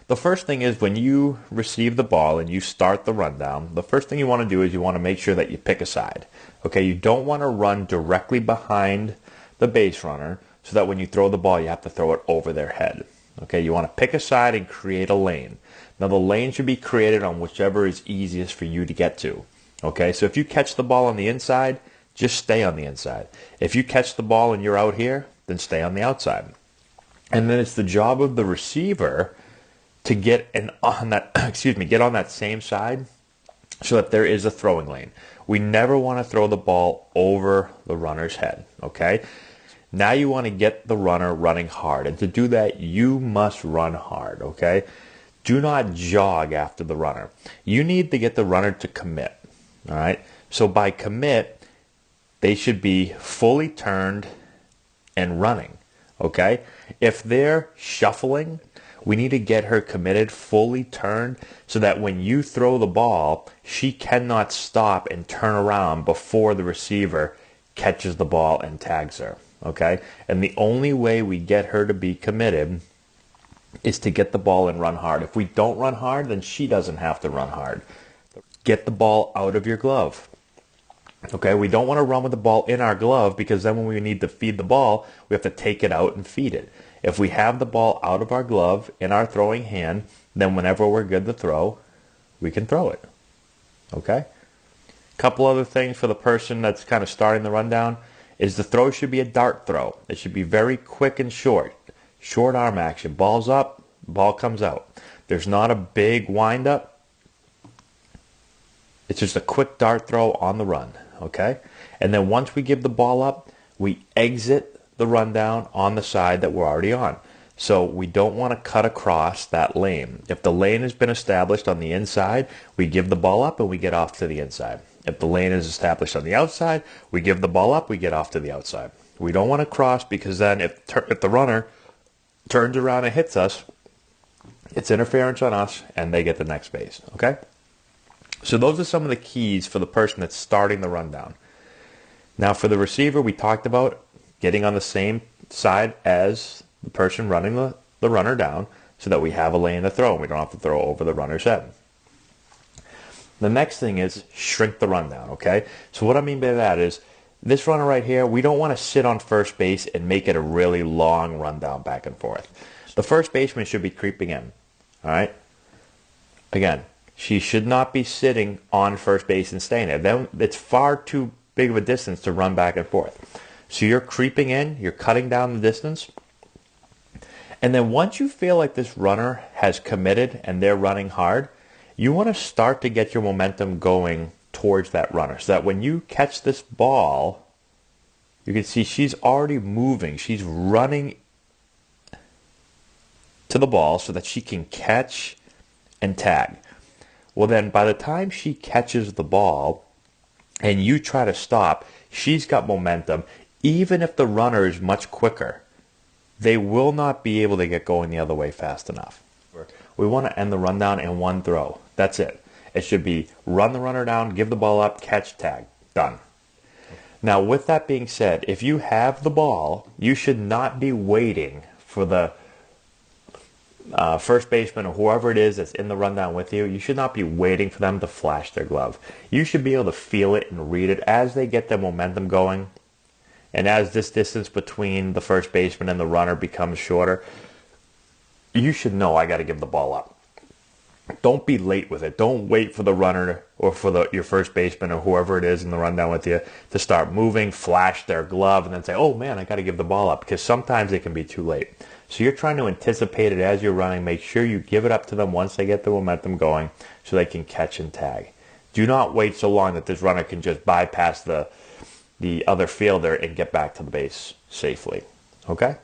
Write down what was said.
The first thing is when you receive the ball and you start the rundown, the first thing you want to do is you want to make sure that you pick a side. Okay, you don't want to run directly behind the base runner so that when you throw the ball, you have to throw it over their head. Okay, you want to pick a side and create a lane. Now the lane should be created on whichever is easiest for you to get to. Okay, so if you catch the ball on the inside, just stay on the inside. If you catch the ball and you're out here, then stay on the outside. And then it's the job of the receiver to get on that get on that same side so that there is a throwing lane. We never want to throw the ball over the runner's head, okay? Now you want to get the runner running hard, and to do that you must run hard, okay? Do not jog after the runner. You need to get the runner to commit, all right? So by commit, they should be fully turned and running, okay? If they're shuffling, we need to get her committed, fully turned, so that when you throw the ball, she cannot stop and turn around before the receiver catches the ball and tags her, okay? And the only way we get her to be committed is to get the ball and run hard. If we don't run hard, then she doesn't have to run hard. Get the ball out of your glove. Okay, we don't want to run with the ball in our glove because then when we need to feed the ball, we have to take it out and feed it. If we have the ball out of our glove in our throwing hand, then whenever we're good to throw, we can throw it. Okay? A couple other things for the person that's kind of starting the rundown is the throw should be a dart throw. It should be very quick and short. Short arm action. Ball's up, ball comes out. There's not a big wind up. It's just a quick dart throw on the run. Okay? And then once we give the ball up, we exit the rundown on the side that we're already on. So we don't want to cut across that lane. If the lane has been established on the inside, we give the ball up and we get off to the inside. If the lane is established on the outside, we give the ball up, we get off to the outside. We don't want to cross because then if the runner turns around and hits us, it's interference on us and they get the next base. Okay? So those are some of the keys for the person that's starting the rundown. Now for the receiver, we talked about getting on the same side as the person running the runner down so that we have a lane to throw and we don't have to throw over the runner's head. The next thing is shrink the rundown, okay? So what I mean by that is this runner right here, we don't want to sit on first base and make it a really long rundown back and forth. The first baseman should be creeping in, all right? Again, she should not be sitting on first base and staying there. Then it's far too big of a distance to run back and forth. So you're creeping in, you're cutting down the distance. And then once you feel like this runner has committed and they're running hard, you want to start to get your momentum going towards that runner. So that when you catch this ball, you can see she's already moving. She's running to the ball so that she can catch and tag. Well then, by the time she catches the ball and you try to stop, she's got momentum. Even if the runner is much quicker, they will not be able to get going the other way fast enough. We want to end the rundown in one throw. That's it. It should be run the runner down, give the ball up, catch, tag. Done. Now, with that being said, if you have the ball, you should not be waiting for the first baseman or whoever it is that's in the rundown with you. You should not be waiting for them to flash their glove. You should be able to feel it and read it as they get their momentum going. And as this distance between the first baseman and the runner becomes shorter, you should know I got to give the ball up. Don't be late with it. Don't wait for the runner or for your first baseman or whoever it is in the rundown with you to start moving, flash their glove, and then say, oh man, I got to give the ball up, because sometimes it can be too late. So you're trying to anticipate it as you're running. Make sure you give it up to them once they get the momentum going so they can catch and tag. Do not wait so long that this runner can just bypass the other fielder and get back to the base safely. Okay?